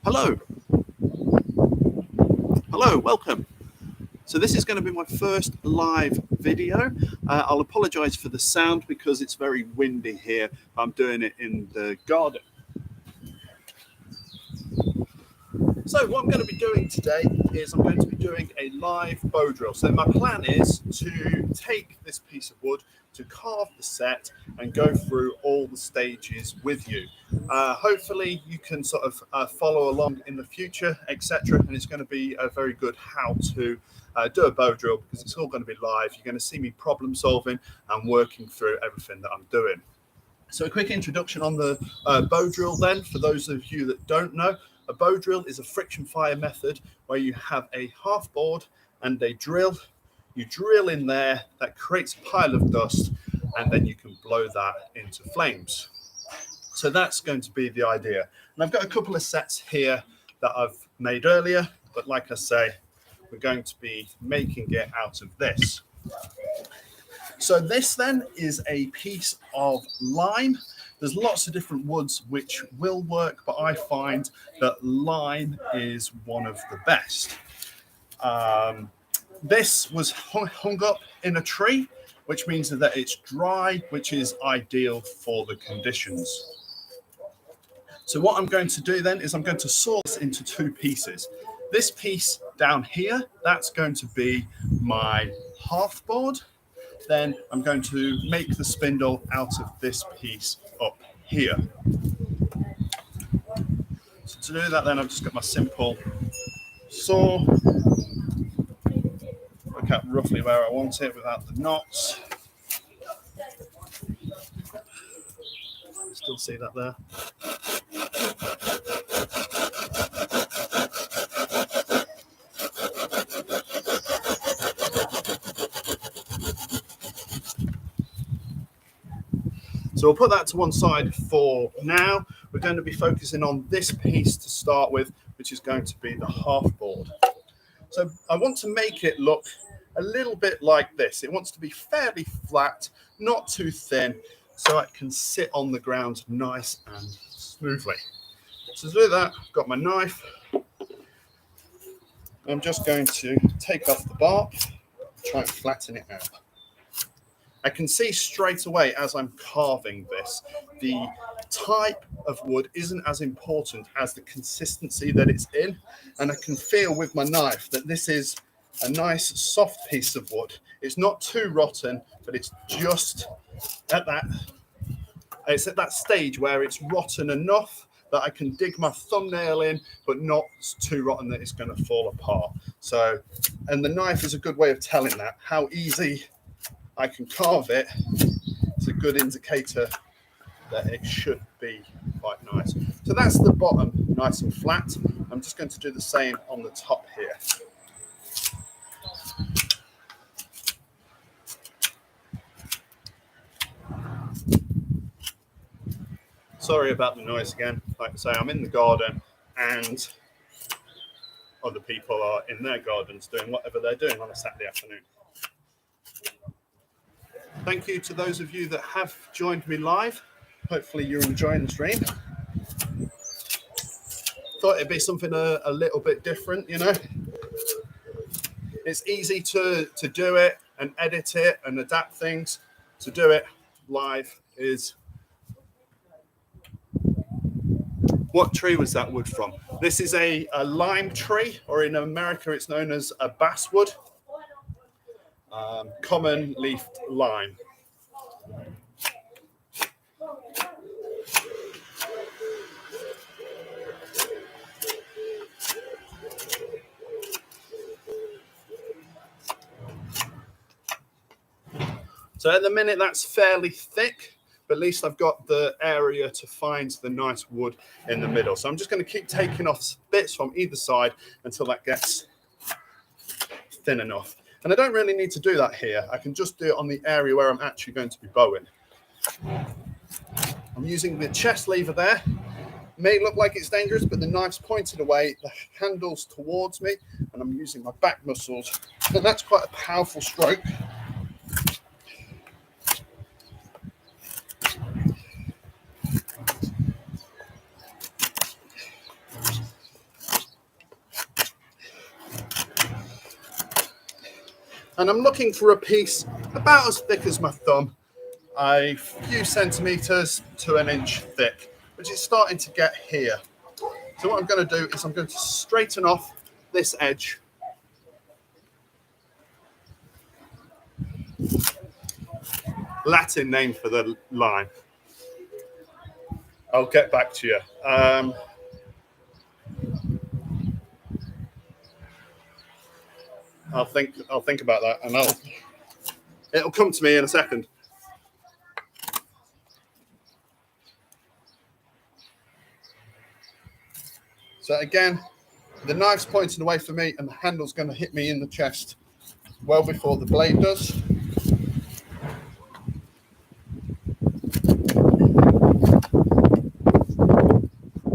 Hello, welcome. So this is going to be my first live video. I'll apologise for the sound because it's very windy here. I'm doing it in the garden. So what I'm going to be doing today is I'm going to be doing a live bow drill. So my plan is to take this piece of wood, to carve the set and go through all the stages with you. Hopefully you can sort of follow along in the future, etc. And it's going to be a very good how to do a bow drill because it's all going to be live. You're going to see me problem solving and working through everything that I'm doing. So a quick introduction on the bow drill then, for those of you that don't know. A bow drill is a friction fire method where you have a half board and a drill. You drill in there, that creates a pile of dust, and then you can blow that into flames. So that's going to be the idea. And I've got a couple of sets here that I've made earlier, but like I say, we're going to be making it out of this. So this then is a piece of lime. There's lots of different woods which will work, but I find that lime is one of the best. This was hung up in a tree, which means that it's dry, which is ideal for the conditions. So what I'm going to do then is I'm going to saw this into two pieces. This piece down here, that's going to be my half board. Then I'm going to make the spindle out of this piece up here. So to do that then I've just got my simple saw. Work out roughly where I want it without the knots. Still see that there? So we'll put that to one side for now. We're going to be focusing on this piece to start with, which is going to be the half board. So I want to make it look a little bit like this. It wants to be fairly flat, not too thin, so it can sit on the ground nice and smoothly. So to do that, I've got my knife. I'm just going to take off the bark, try and flatten it out. I can see straight away as I'm carving this, the type of wood isn't as important as the consistency that it's in. And I can feel with my knife that this is a nice soft piece of wood. It's not too rotten, but it's just at that stage where it's rotten enough that I can dig my thumbnail in, but not too rotten that it's going to fall apart. So, and the knife is a good way of telling that. How easy I can carve it, it's a good indicator that it should be quite nice. So that's the bottom, nice and flat. I'm just going to do the same on the top here. Sorry about the noise again. Like I say, I'm in the garden and other people are in their gardens doing whatever they're doing on a Saturday afternoon. Thank you to those of you that have joined me live. Hopefully you're enjoying the stream. Thought it'd be something a little bit different, you know. It's easy to do it and edit it and adapt things. To do it live is... What tree was that wood from? This is a lime tree, or in America it's known as a basswood. Common leafed lime. So at the minute that's fairly thick, but at least I've got the area to find the nice wood in the middle. So I'm just going to keep taking off bits from either side until that gets thin enough. And I don't really need to do that here. I can just do it on the area where I'm actually going to be bowing. I'm using the chest lever there. It may look like it's dangerous, but the knife's pointed away, the handle's towards me, and I'm using my back muscles. And that's quite a powerful stroke. And I'm looking for a piece about as thick as my thumb, a few centimeters to an inch thick, which is starting to get here. So what I'm going to do is I'm going to straighten off this edge. Latin name for the line. I'll get back to you. I'll think about that, and it'll come to me in a second. So again, the knife's pointing away for me, and the handle's going to hit me in the chest well before the blade does.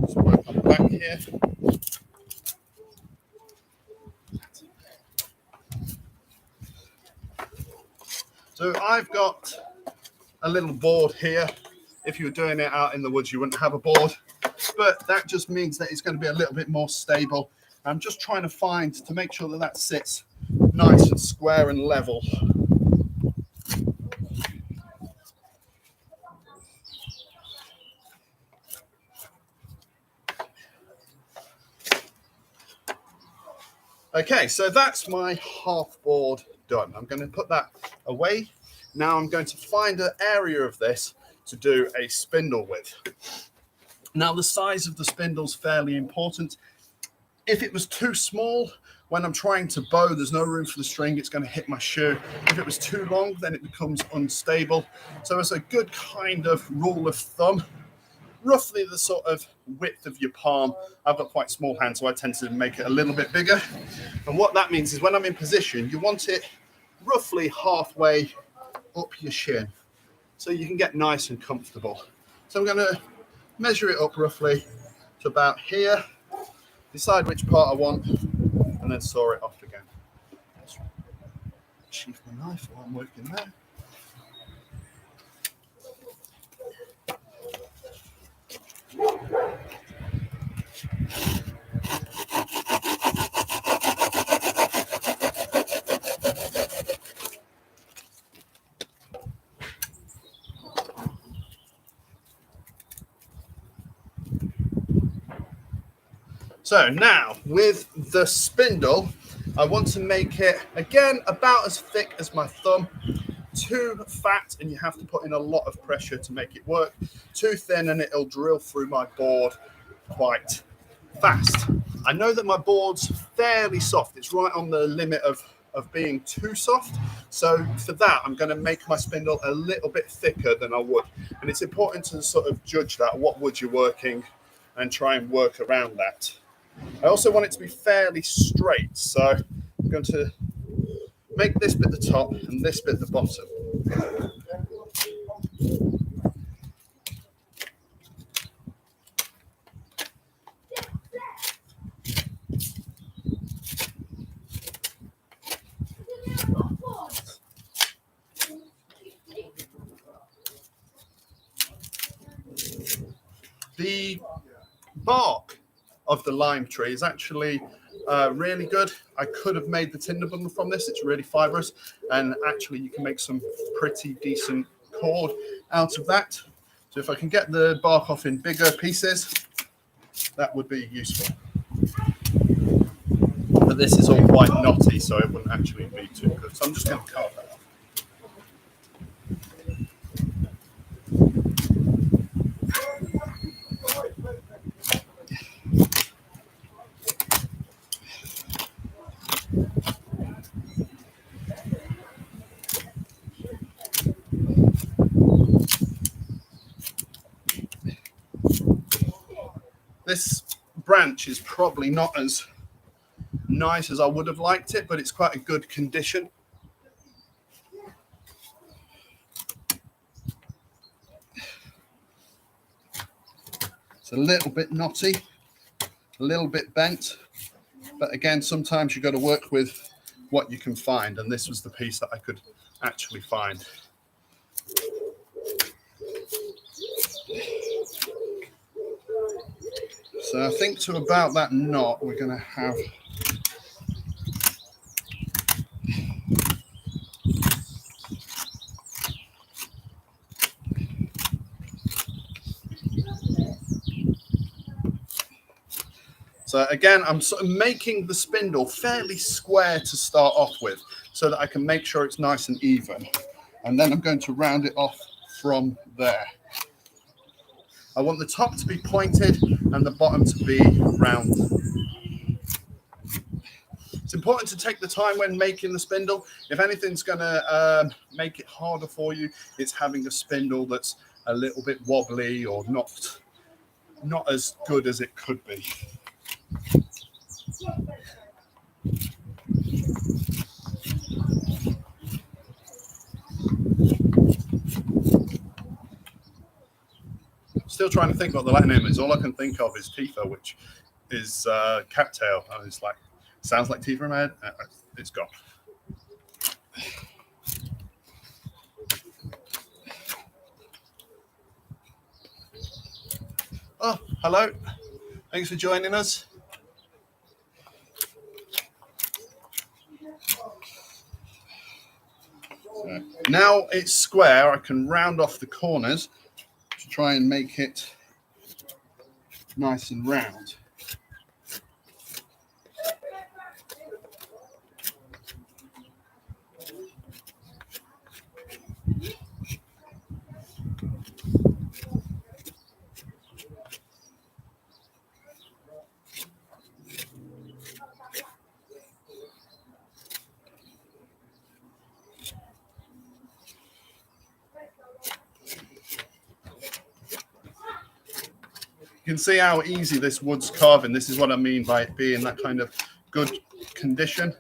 Just work on the back here. So I've got a little board here. If you were doing it out in the woods, you wouldn't have a board, but that just means that it's going to be a little bit more stable. I'm just trying to make sure that that sits nice and square and level. Okay, so that's my half board done. I'm going to put that away. Now I'm going to find an area of this to do a spindle with. Now the size of the spindle is fairly important. If it was too small, when I'm trying to bow, there's no room for the string, it's going to hit my shoe. If it was too long, then it becomes unstable. So as a good kind of rule of thumb, roughly the sort of width of your palm. I've got quite small hands, so I tend to make it a little bit bigger. And what that means is when I'm in position, you want it roughly halfway up your shin, so you can get nice and comfortable. So I'm going to measure it up roughly to about here, decide which part I want, and then saw it off again. Sheath my knife while I'm working there. So now with the spindle, I want to make it again about as thick as my thumb. Too fat and you have to put in a lot of pressure to make it work. Too thin and it'll drill through my board quite fast. I know that my board's fairly soft. It's right on the limit of being too soft. So for that, I'm going to make my spindle a little bit thicker than I would. And it's important to sort of judge that, what wood you're working, and try and work around that. I also want it to be fairly straight. So I'm going to make this bit the top and this bit the bottom. The bark of the lime tree is actually really good. I could have made the Tinder Bundle from this. It's really fibrous, and actually you can make some pretty decent cord out of that. So if I can get the bark off in bigger pieces, that would be useful. But this is all quite knotty, so it wouldn't actually be too good. So I'm just going to carve that off. This branch is probably not as nice as I would have liked it, but it's quite a good condition. It's a little bit knotty, a little bit bent, but again, sometimes you've got to work with what you can find, and this was the piece that I could actually find. So I think to about that knot, we're going to have So again, I'm sort of making the spindle fairly square to start off with so that I can make sure it's nice and even. And then I'm going to round it off from there. I want the top to be pointed and the bottom to be round. It's important to take the time when making the spindle. If anything's going to make it harder for you, it's having a spindle that's a little bit wobbly or not as good as it could be. Still trying to think what the Latin name is. All I can think of is Tifa, which is cattail. And it's like, sounds like Tifa in my head. It's gone. Oh, hello. Thanks for joining us. So now it's square, I can round off the corners to try and make it nice and round. You can see how easy this wood's carving. This is what I mean by it being that kind of good condition.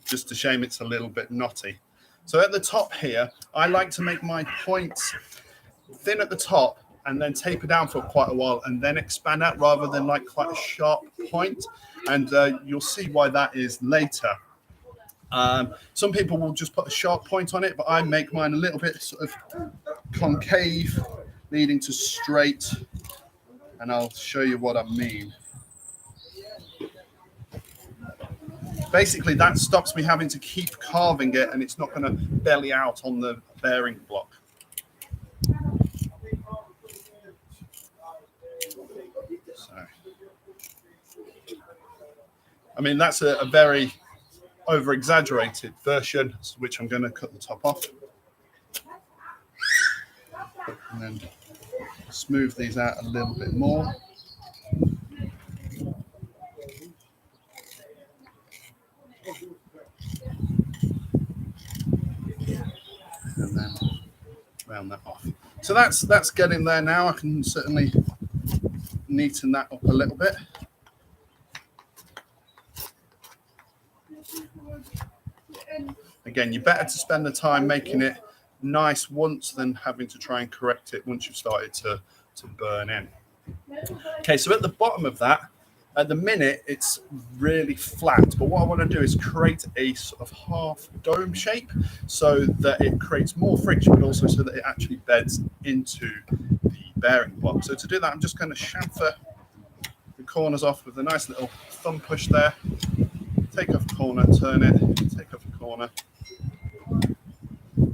Just a shame it's a little bit knotty. So at the top here, I like to make my points thin at the top and then taper down for quite a while and then expand out rather than like quite a sharp point. And you'll see why that is later. Some people will just put a sharp point on it, but I make mine a little bit sort of concave, leading to straight, and I'll show you what I mean. Basically, that stops me having to keep carving it, and it's not going to belly out on the bearing block. So, I mean, that's a very over-exaggerated version, which I'm going to cut the top off. And then smooth these out a little bit more. And then round that off. So that's getting there now. I can certainly neaten that up a little bit. Again, you're better to spend the time making it nice once than having to try and correct it once you've started to burn in. Okay, so at the bottom of that, at the minute, it's really flat. But what I want to do is create a sort of half dome shape so that it creates more friction, but also so that it actually beds into the bearing block. So to do that, I'm just going to chamfer the corners off with a nice little thumb push there. Take off a corner, turn it, take off a corner.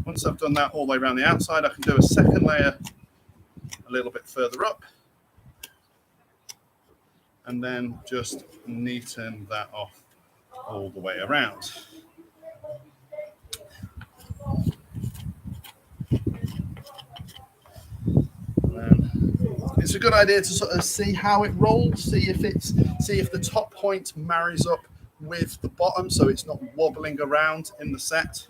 Once I've done that all the way around the outside, I can do a second layer a little bit further up. And then just neaten that off all the way around. It's a good idea to sort of see how it rolls, see if the top point marries up with the bottom so it's not wobbling around in the set.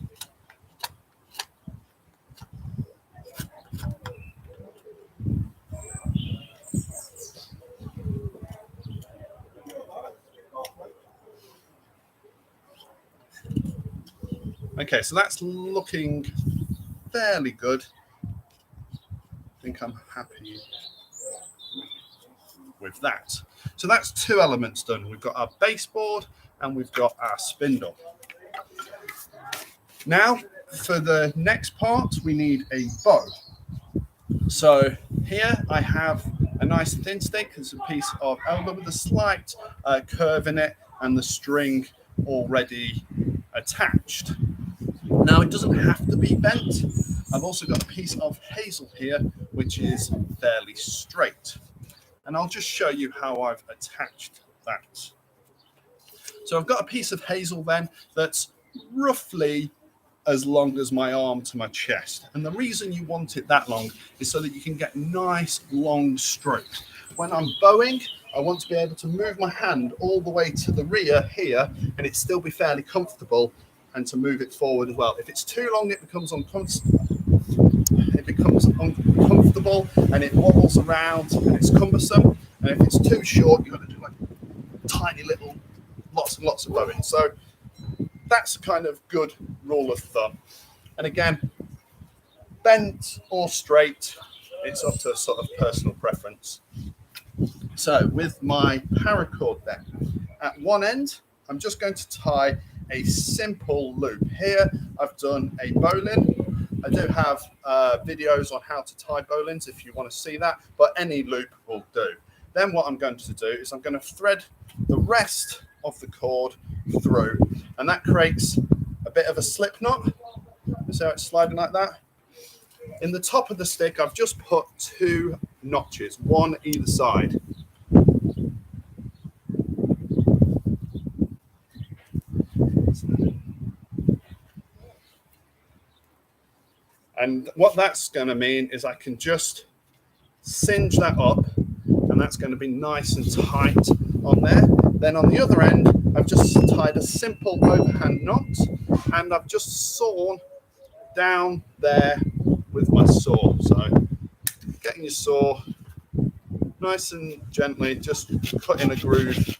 Okay, so that's looking fairly good. I think I'm happy with that. So that's two elements done. We've got our baseboard and we've got our spindle. Now, for the next part, we need a bow. So here I have a nice thin stick. It's a piece of elbow with a slight curve in it and the string already attached. Now, it doesn't have to be bent. I've also got a piece of hazel here, which is fairly straight. and I'll just show you how I've attached that. So I've got a piece of hazel then that's roughly as long as my arm to my chest. And the reason you want it that long is so that you can get nice long strokes. When I'm bowing, I want to be able to move my hand all the way to the rear here and it still be fairly comfortable, and to move it forward as well. If it's too long, it becomes uncomfortable and it wobbles around and it's cumbersome. And if it's too short, you've got to do like tiny little lots and lots of bowing. So that's a kind of good rule of thumb. And again, bent or straight, it's up to a sort of personal preference. So with my paracord then, at one end, I'm just going to tie a simple loop. Here, I've done a bowline. I do have videos on how to tie bowlines if you want to see that, but any loop will do. Then what I'm going to do is I'm going to thread the rest of the cord through, and that creates a bit of a slip knot. So it's sliding like that. In the top of the stick, I've just put 2 notches, one either side. And what that's going to mean is I can just singe that up, and that's going to be nice and tight on there. Then on the other end, I've just tied a simple overhand knot, and I've just sawn down there with my saw. So getting your saw nice and gently, just cut in a groove.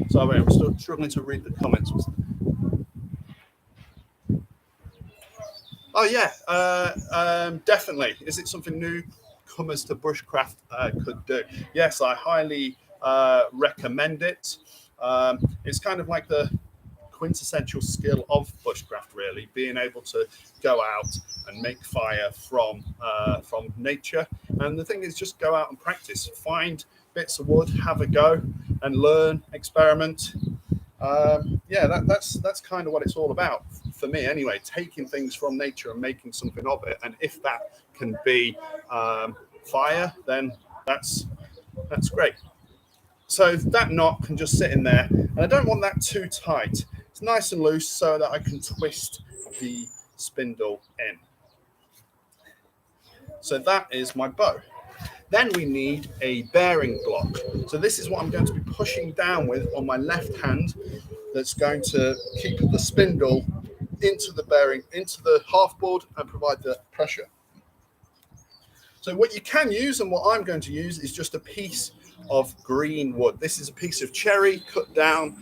Sorry, I'm still struggling to read the comments. Oh yeah, definitely. Is it something newcomers to bushcraft could do? Yes, I highly recommend it. It's kind of like the quintessential skill of bushcraft, really, being able to go out and make fire from nature. And the thing is, just go out and practice. Find bits of wood, have a go, and learn, experiment. Yeah, that's kind of what it's all about for me anyway, taking things from nature and making something of it. And if that can be fire, then that's great. So that knot can just sit in there, and I don't want that too tight. It's nice and loose so that I can twist the spindle in. So that is my bow. Then we need a bearing block. So this is what I'm going to be pushing down with on my left hand. That's going to keep the spindle into the bearing, into the half board, and provide the pressure. So what you can use, and what I'm going to use, is just a piece of green wood. This is a piece of cherry cut down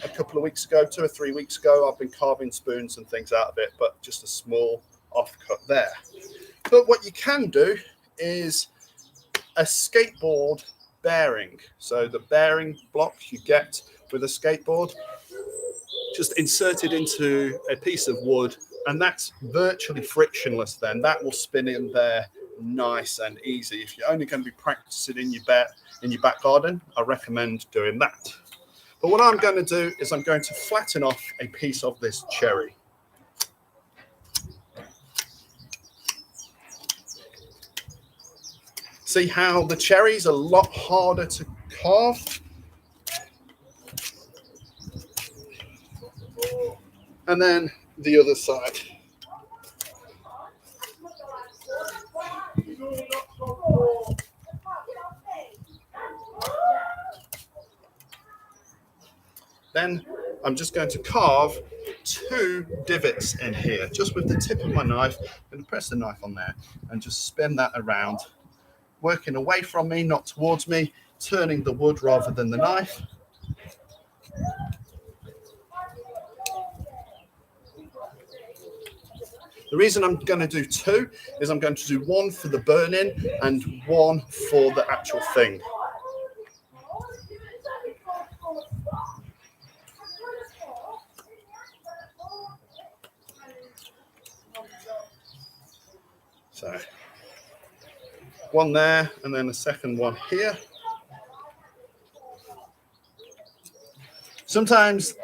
a couple of weeks ago, 2 or 3 weeks ago. I've been carving spoons and things out of it, but just a small offcut there. But what you can do is a skateboard bearing. So the bearing block you get with a skateboard, just inserted into a piece of wood, and that's virtually frictionless. Then that will spin in there nice and easy. If you're only going to be practicing in your back garden, I recommend doing that. But what I'm going to do is I'm going to flatten off a piece of this cherry. See how the cherry's a lot harder to carve? And then the other side. Then I'm just going to carve 2 divots in here, just with the tip of my knife. I'm going to press the knife on there and just spin that around, working away from me, not towards me, turning the wood rather than the knife. The reason I'm going to do 2 is I'm going to do 1 for the burn-in and 1 for the actual thing. So 1 there, and then a second one here. Sometimes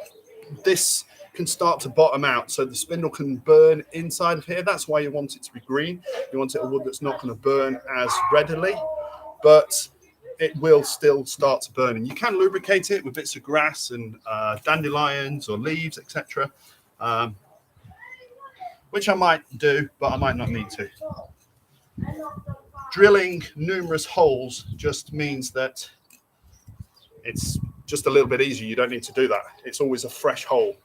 this can start to bottom out, so the spindle can burn inside of here. That's why you want it to be green. You want it a wood that's not going to burn as readily, but it will still start to burn. And you can lubricate it with bits of grass and dandelions or leaves, etc., which I might do, but I might not need to. Drilling numerous holes just means that it's just a little bit easier. You don't need to do that. It's always a fresh hole.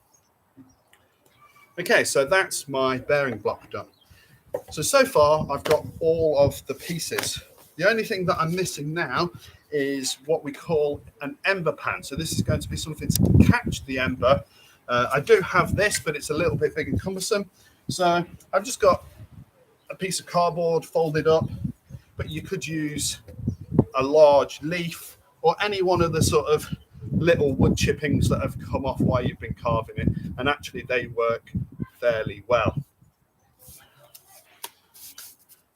Okay, so that's my bearing block done. So far, I've got all of the pieces. The only thing that I'm missing now is what we call an ember pan. So this is going to be something to catch the ember. I do have this, but it's a little bit big and cumbersome. So I've just got a piece of cardboard folded up, but you could use a large leaf or any one of the sort of little wood chippings that have come off while you've been carving it, and actually they work fairly well.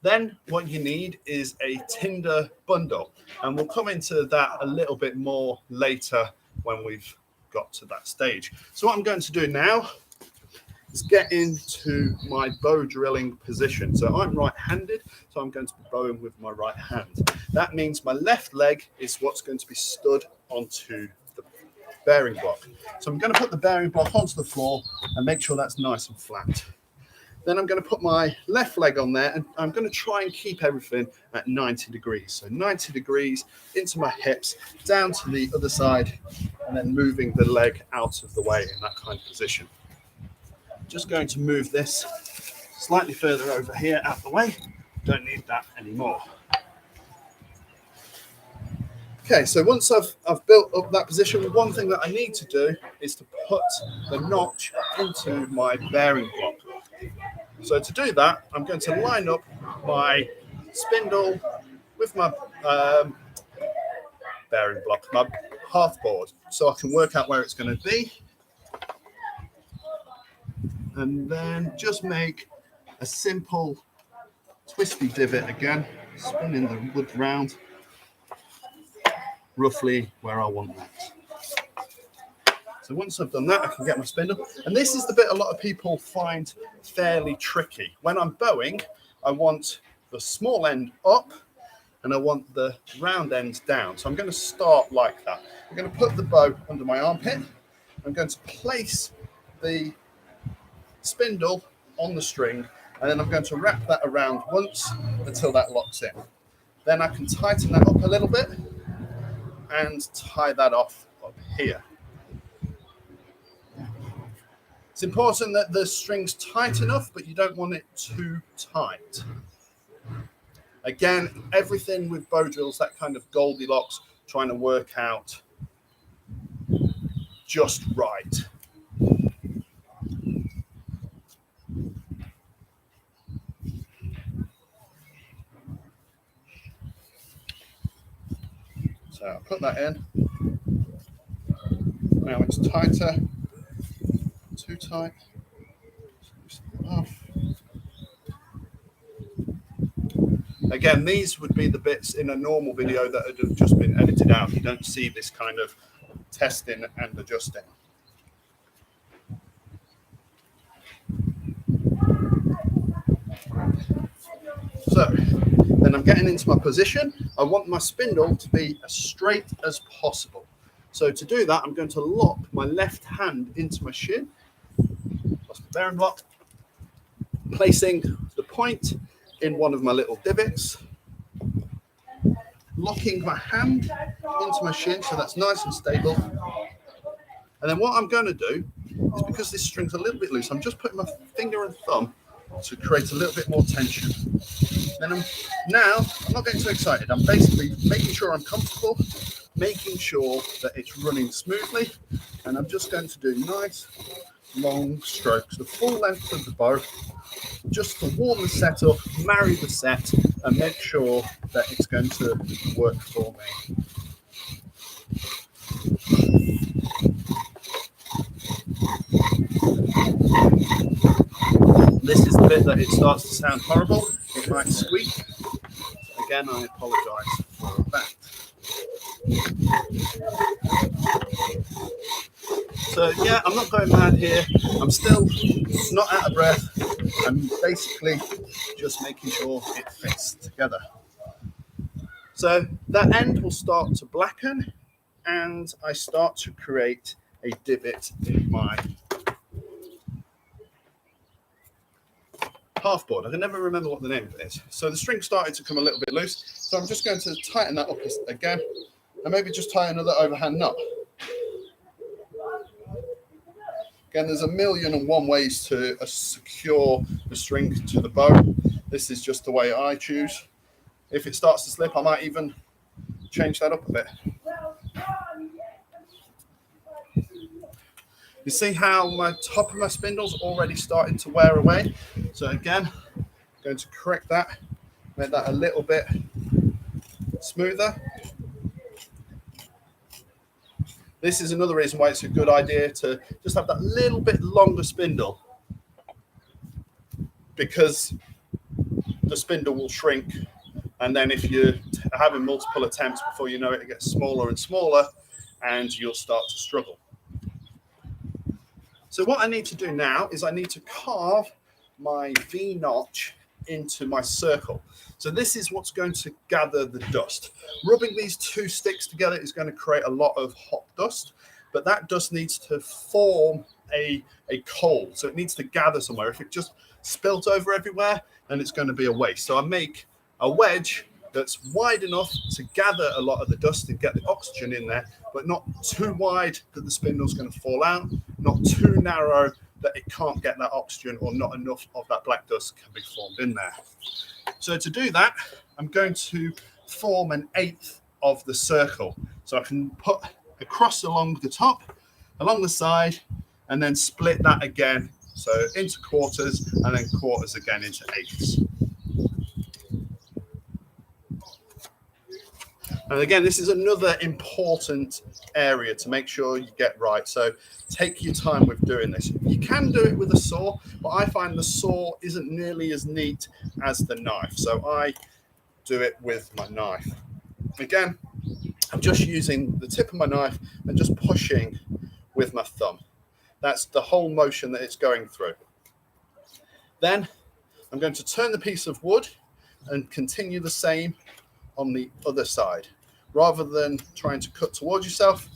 Then what you need is a Tinder Bundle, and we'll come into that a little bit more later when we've got to that stage. So what I'm going to do now is get into my bow drilling position. So I'm right-handed, so I'm going to be bowing with my right hand. That means my left leg is what's going to be stood onto the bearing block. So I'm going to put the bearing block onto the floor and make sure that's nice and flat. Then I'm going to put my left leg on there, and I'm going to try and keep everything at 90 degrees. So 90 degrees into my hips, down to the other side, and then moving the leg out of the way in that kind of position. Just going to move this slightly further over here out the way. Don't need that anymore. Okay, so once I've built up that position, one thing that I need to do is to put the notch into my bearing block. So to do that, I'm going to line up my spindle with my bearing block, my half board, so I can work out where it's going to be. And then just make a simple twisty divot again, spinning the wood round roughly where I want that. So once I've done that, I can get my spindle. And this is the bit a lot of people find fairly tricky. When I'm bowing, I want the small end up and I want the round end down. So I'm going to start like that. I'm going to put the bow under my armpit. I'm going to place the spindle on the string, and then I'm going to wrap that around once until that locks in. Then I can tighten that up a little bit and tie that off up here. It's important that the string's tight enough, but you don't want it too tight. Again, everything with bow drills, that kind of Goldilocks, trying to work out just right. So I'll put that in. Now it's tighter. Too tight. Again, these would be the bits in a normal video that have just been edited out. You don't see this kind of testing and adjusting. So then I'm getting into my position. I want my spindle to be as straight as possible. So to do that, I'm going to lock my left hand into my shin. That's my bearing block. Placing the point in one of my little divots. Locking my hand into my shin so that's nice and stable. And then what I'm going to do is, because this string's a little bit loose, I'm just putting my finger and thumb to create a little bit more tension. Then I'm not getting too excited. I'm basically making sure I'm comfortable, making sure that it's running smoothly, and I'm just going to do nice long strokes, the full length of the bow, just to warm the set up, marry the set, and make sure that it's going to work for me. This is the bit that it starts to sound horrible. It might squeak. Again, I apologise for that. So yeah, I'm not going mad here. I'm still not out of breath. I'm basically just making sure it fits together. So that end will start to blacken and I start to create a divot in my half board. I can never remember what the name of it is. So the string started to come a little bit loose. So I'm just going to tighten that up again and maybe just tie another overhand knot. Again, there's 1,000,001 ways to secure the string to the bow. This is just the way I choose. If it starts to slip, I might even change that up a bit. You see how my top of my spindle's already started to wear away? So again, I'm going to correct that, make that a little bit smoother. This is another reason why it's a good idea to just have that little bit longer spindle, because the spindle will shrink, and then if you're having multiple attempts, before you know it, it gets smaller and smaller and you'll start to struggle. So what I need to do now is I need to carve my V notch into my circle. So this is what's going to gather the dust. Rubbing these two sticks together is going to create a lot of hot dust, but that dust needs to form a coal. So it needs to gather somewhere. If it just spilt over everywhere, then it's going to be a waste. So I make a wedge that's wide enough to gather a lot of the dust and get the oxygen in there, but not too wide that the spindle's going to fall out, not too narrow that it can't get that oxygen, or not enough of that black dust can be formed in there. So to do that, I'm going to form an eighth of the circle. So I can put a cross along the top, along the side, and then split that again. So into quarters, and then quarters again into eighths. And again, this is another important area to make sure you get right. So take your time with doing this. You can do it with a saw, but I find the saw isn't nearly as neat as the knife. So I do it with my knife. Again, I'm just using the tip of my knife and just pushing with my thumb. That's the whole motion that it's going through. Then I'm going to turn the piece of wood and continue the same on the other side. Rather than trying to cut towards yourself,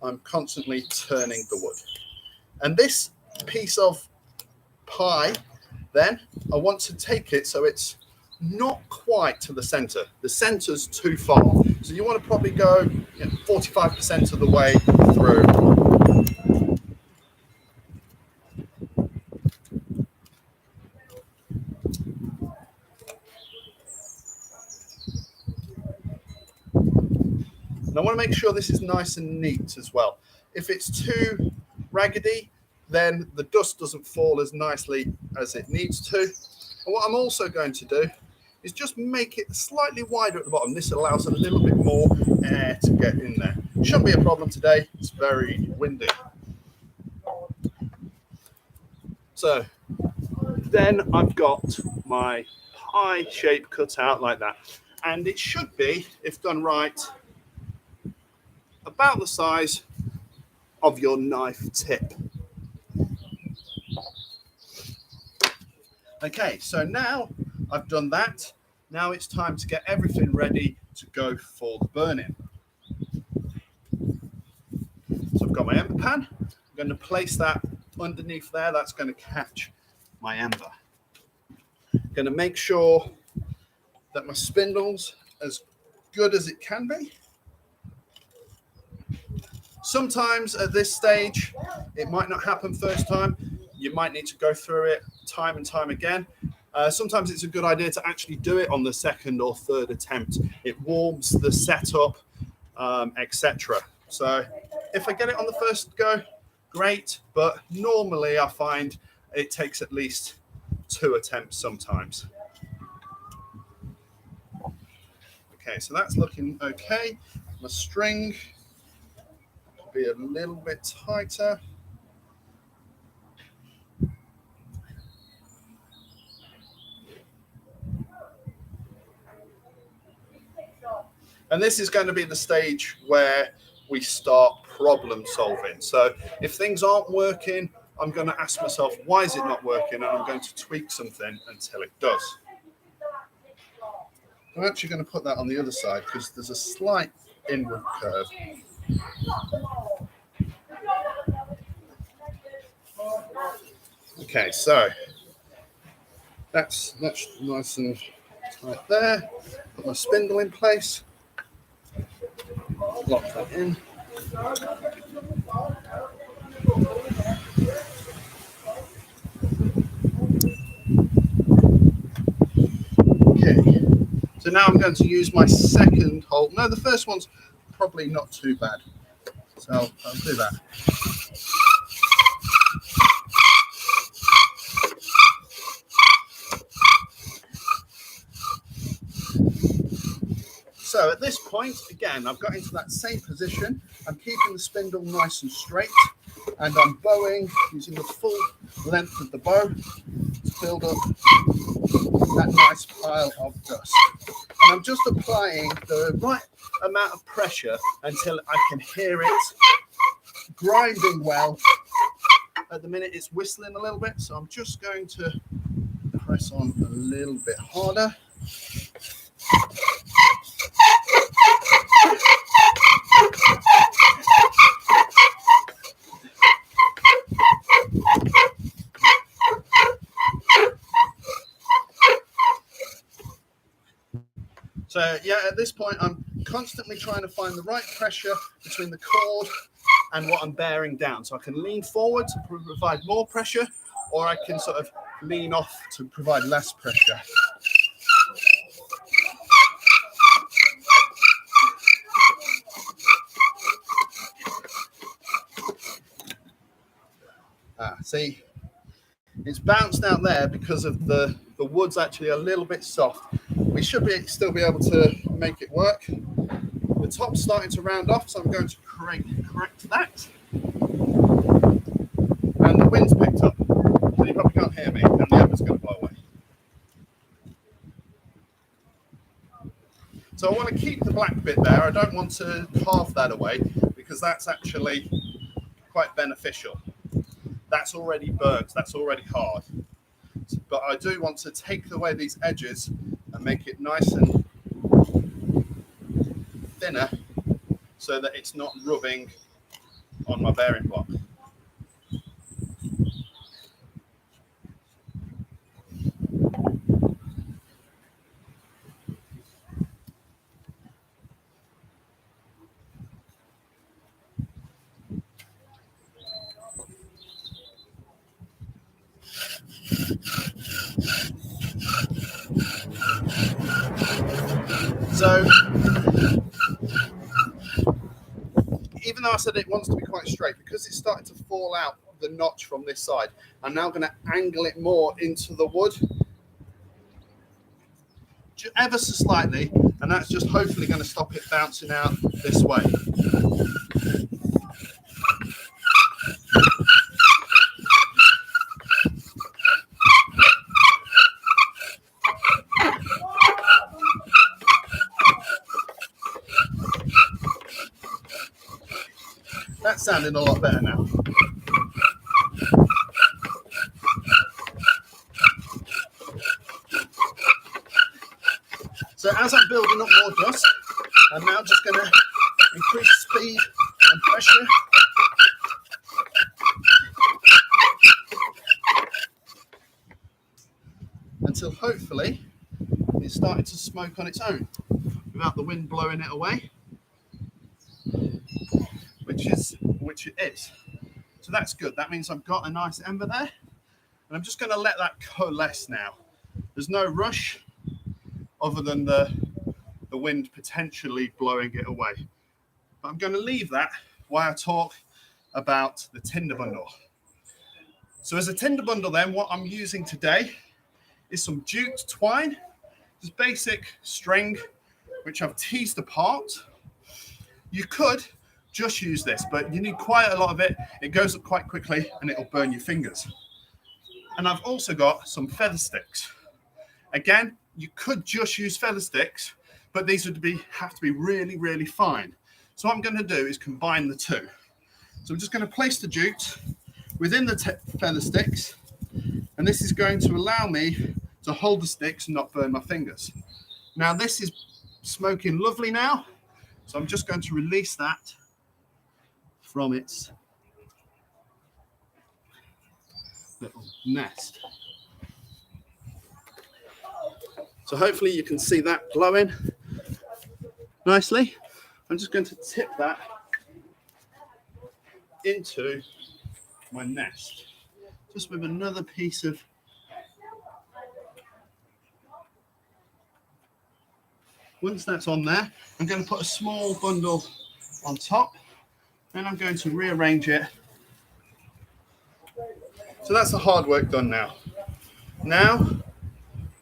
I'm constantly turning the wood. And this piece of pie, then I want to take it so it's not quite to the center. The center's too far. So you want to probably go 45% of the way through. And I want to make sure this is nice and neat as well. If it's too raggedy, then the dust doesn't fall as nicely as it needs to. And what I'm also going to do is just make it slightly wider at the bottom. This allows a little bit more air to get in there. Shouldn't be a problem today. It's very windy. So then I've got my pie shape cut out like that. And it should be, if done right, about the size of your knife tip. Okay, so now I've done that. Now it's time to get everything ready to go for the burning. So I've got my ember pan. I'm going to place that underneath there. That's going to catch my ember. I'm going to make sure that my spindle's as good as it can be. Sometimes at this stage, it might not happen first time. You might need to go through it time and time again. Sometimes it's a good idea to actually do it on the second or third attempt. It warms the setup, etc. So if I get it on the first go, great. But normally I find it takes at least 2 attempts sometimes. Okay, so that's looking okay. My string be a little bit tighter. And this is going to be the stage where we start problem solving. So if things aren't working, I'm going to ask myself, why is it not working? And I'm going to tweak something until it does. I'm actually going to put that on the other side because there's a slight inward curve. Okay, so that's nice and tight there. Put my spindle in place. Lock that in. Okay, so now I'm going to use my second hole. No, the first one's probably not too bad, so I'll do that. So at this point, again, I've got into that same position. I'm keeping the spindle nice and straight, and I'm bowing using the full length of the bow to build up that nice pile of dust. And I'm just applying the right amount of pressure until I can hear it grinding well. At the minute, it's whistling a little bit, so I'm just going to press on a little bit harder. So yeah, at this point, I'm constantly trying to find the right pressure between the cord and what I'm bearing down. So I can lean forward to provide more pressure, or I can sort of lean off to provide less pressure. See, it's bounced out there because of the wood's actually a little bit soft. We should still be able to make it work. The top's starting to round off, so I'm going to correct that. And the wind's picked up, so you probably can't hear me, and the ember's going to blow away. So I want to keep the black bit there. I don't want to carve that away because that's actually quite beneficial. That's already burnt, that's already hard. But I do want to take away these edges and make it nice and thinner so that it's not rubbing on my bearing block. So, even though I said it wants to be quite straight, because it's starting to fall out the notch from this side, I'm now going to angle it more into the wood, ever so slightly, and that's just hopefully going to stop it bouncing out this way. That's sounding a lot better now. So as I'm building up more dust, I'm now just going to increase speed and pressure. Until hopefully it's starting to smoke on its own without the wind blowing it away. Which it is. So that's good. That means I've got a nice ember there. And I'm just going to let that coalesce now. There's no rush other than the wind potentially blowing it away. But I'm going to leave that while I talk about the Tinder Bundle. So as a Tinder Bundle then, what I'm using today is some jute twine, just basic string, which I've teased apart. You could just use this, but you need quite a lot of it. It goes up quite quickly and it'll burn your fingers. And I've also got some feather sticks. Again, you could just use feather sticks, but these would have to be really, really fine. So what I'm going to do is combine the two. So I'm just going to place the jute within the feather sticks, and this is going to allow me to hold the sticks and not burn my fingers. Now this is smoking lovely now, so I'm just going to release that from its little nest. So hopefully you can see that glowing nicely. I'm just going to tip that into my nest, just with another piece of once that's on there, I'm going to put a small bundle on top, and I'm going to rearrange it. So that's the hard work done now. Now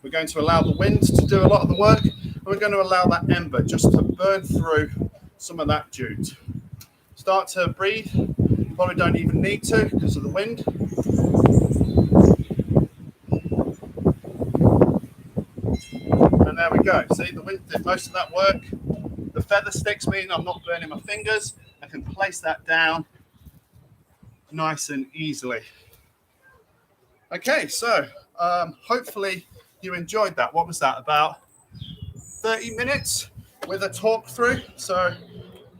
we're going to allow the wind to do a lot of the work, and we're going to allow that ember just to burn through some of that jute. Start to breathe. Probably don't even need to because of the wind. And there we go. See, the wind did most of that work. The feather sticks mean I'm not burning my fingers. I can place that down nice and easily. Okay, so hopefully you enjoyed that. What was that, about 30 minutes with a talk through? So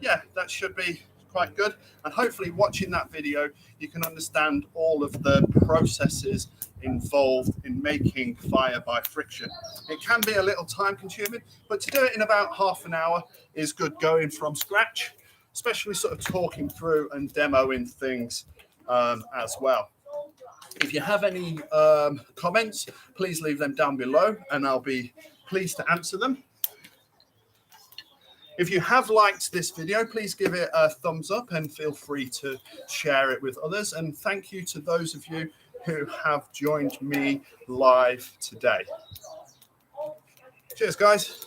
yeah, that should be quite good. And hopefully watching that video, you can understand all of the processes involved in making fire by friction. It can be a little time consuming, but to do it in about half an hour is good going from scratch, especially sort of talking through and demoing things as well. If you have any comments, please leave them down below and I'll be pleased to answer them. If you have liked this video, please give it a thumbs up and feel free to share it with others. And thank you to those of you who have joined me live today. Cheers, guys.